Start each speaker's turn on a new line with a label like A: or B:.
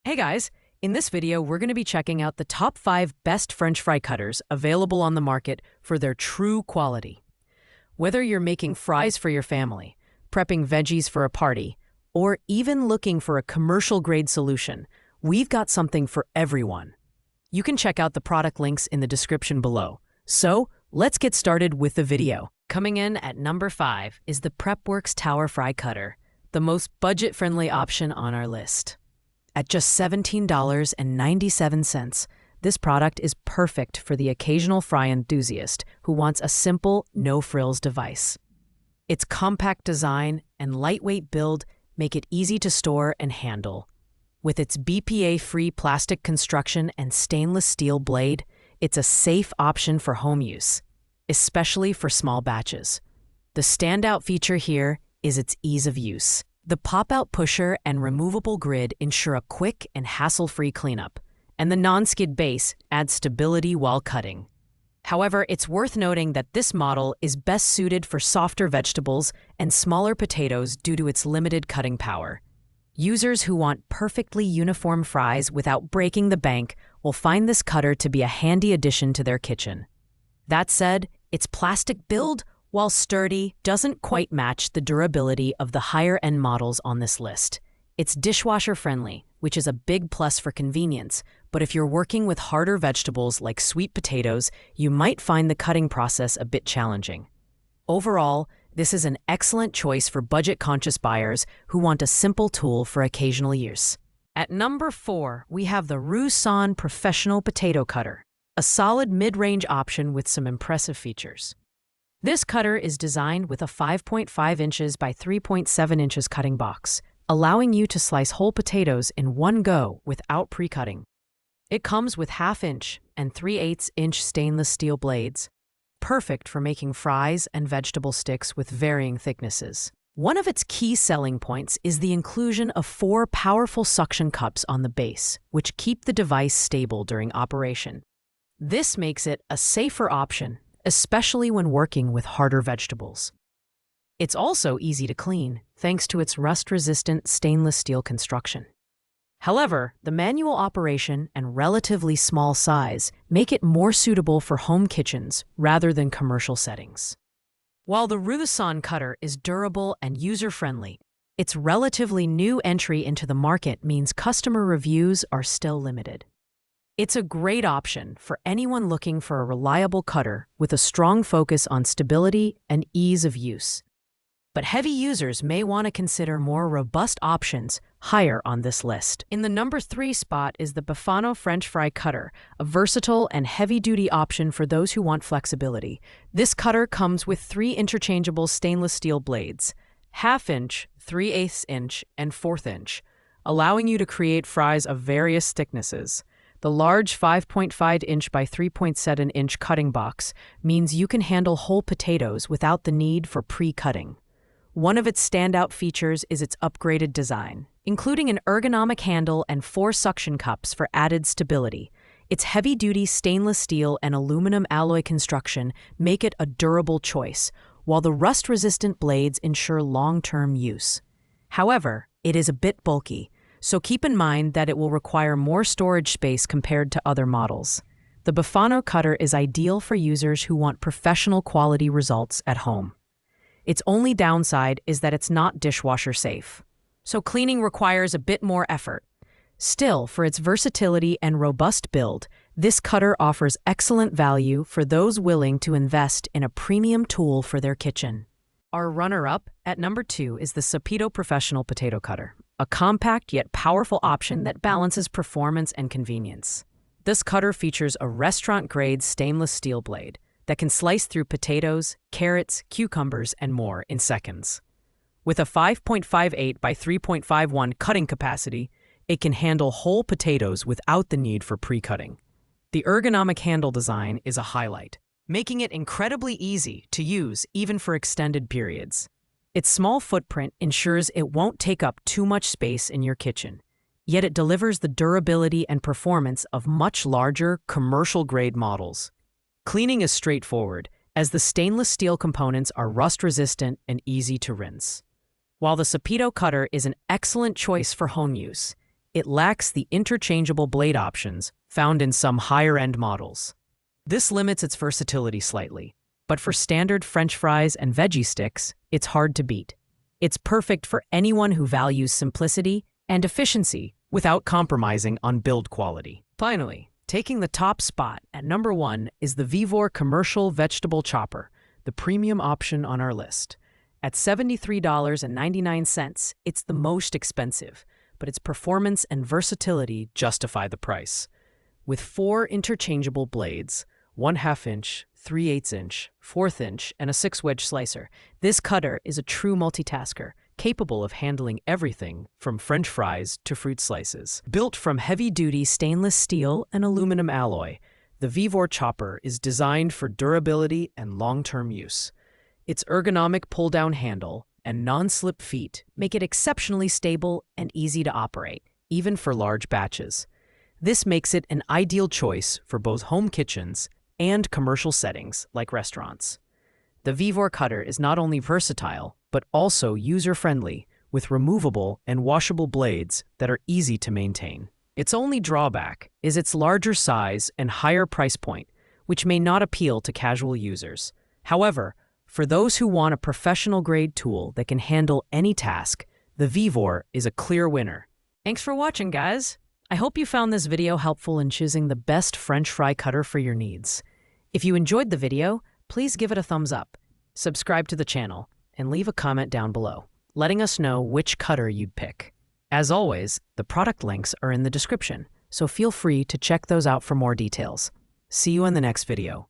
A: Hey guys, in this video, we're going to be checking out the top 5 best French fry cutters available on the market for their true quality. Whether you're making fries for your family, prepping veggies for a party, or even looking for a commercial-grade solution, we've got something for everyone. You can check out the product links in the description below. So, let's get started with the video. Coming in at number 5 is the Prepworks Tower Fry Cutter, the most budget-friendly option on our list. At just $17.97, this product is perfect for the occasional fry enthusiast who wants a simple, no-frills device. Its compact design and lightweight build make it easy to store and handle. With its BPA-free plastic construction and stainless steel blade, it's a safe option for home use, especially for small batches. The standout feature here is its ease of use. The pop-out pusher and removable grid ensure a quick and hassle-free cleanup, and the non-skid base adds stability while cutting. However, it's worth noting that this model is best suited for softer vegetables and smaller potatoes due to its limited cutting power. Users who want perfectly uniform fries without breaking the bank will find this cutter to be a handy addition to their kitchen. That said, its plastic build, while sturdy, doesn't quite match the durability of the higher-end models on this list. It's dishwasher-friendly, which is a big plus for convenience, but if you're working with harder vegetables like sweet potatoes, you might find the cutting process a bit challenging. Overall, this is an excellent choice for budget-conscious buyers who want a simple tool for occasional use. At number 4, we have the Roussan Professional Potato Cutter, a solid mid-range option with some impressive features. This cutter is designed with a 5.5 inches by 3.7 inches cutting box, allowing you to slice whole potatoes in one go without pre-cutting. It comes with 1/2 inch and 3/8 inch stainless steel blades, perfect for making fries and vegetable sticks with varying thicknesses. One of its key selling points is the inclusion of 4 powerful suction cups on the base, which keep the device stable during operation. This makes it a safer option, especially when working with harder vegetables. It's also easy to clean, thanks to its rust-resistant stainless steel construction. However, the manual operation and relatively small size make it more suitable for home kitchens rather than commercial settings. While the Roussan cutter is durable and user-friendly, its relatively new entry into the market means customer reviews are still limited. It's a great option for anyone looking for a reliable cutter with a strong focus on stability and ease of use. But heavy users may want to consider more robust options higher on this list. In the number 3 spot is the Befano French Fry Cutter, a versatile and heavy-duty option for those who want flexibility. This cutter comes with 3 interchangeable stainless steel blades, 1/2 inch, 3/8 inch, and 1/4 inch, allowing you to create fries of various thicknesses. The large 5.5 inch by 3.7 inch cutting box means you can handle whole potatoes without the need for pre-cutting. One of its standout features is its upgraded design, including an ergonomic handle and 4 suction cups for added stability. Its heavy-duty stainless steel and aluminum alloy construction make it a durable choice, while the rust-resistant blades ensure long-term use. However, it is a bit bulky, so keep in mind that it will require more storage space compared to other models. The Befano cutter is ideal for users who want professional quality results at home. Its only downside is that it's not dishwasher safe, so cleaning requires a bit more effort. Still, for its versatility and robust build, this cutter offers excellent value for those willing to invest in a premium tool for their kitchen. Our runner-up at number 2 is the Saputo Professional Potato Cutter, a compact yet powerful option that balances performance and convenience. This cutter features a restaurant-grade stainless steel blade that can slice through potatoes, carrots, cucumbers, and more in seconds. With a 5.58 by 3.51 cutting capacity, it can handle whole potatoes without the need for pre-cutting. The ergonomic handle design is a highlight, making it incredibly easy to use even for extended periods. Its small footprint ensures it won't take up too much space in your kitchen, yet it delivers the durability and performance of much larger, commercial-grade models. Cleaning is straightforward, as the stainless steel components are rust-resistant and easy to rinse. While the Saputo cutter is an excellent choice for home use, it lacks the interchangeable blade options found in some higher-end models. This limits its versatility slightly, but for standard French fries and veggie sticks, it's hard to beat. It's perfect for anyone who values simplicity and efficiency without compromising on build quality. Finally, taking the top spot at number 1 is the Vevor Commercial Vegetable Chopper, the premium option on our list. At $73.99, it's the most expensive, but its performance and versatility justify the price. With 4 interchangeable blades, 1/2 inch, 3/8 inch, 1/4 inch, and a 6-wedge slicer, this cutter is a true multitasker, capable of handling everything from French fries to fruit slices. Built from heavy-duty stainless steel and aluminum alloy, the Vevor chopper is designed for durability and long-term use. Its ergonomic pull-down handle and non-slip feet make it exceptionally stable and easy to operate, even for large batches. This makes it an ideal choice for both home kitchens and commercial settings like restaurants. The Vevor cutter is not only versatile, but also user-friendly, with removable and washable blades that are easy to maintain. Its only drawback is its larger size and higher price point, which may not appeal to casual users. However, for those who want a professional-grade tool that can handle any task, the Vevor is a clear winner. Thanks for watching, guys! I hope you found this video helpful in choosing the best French fry cutter for your needs. If you enjoyed the video, please give it a thumbs up, subscribe to the channel, and leave a comment down below, letting us know which cutter you'd pick. As always, the product links are in the description, so feel free to check those out for more details. See you in the next video.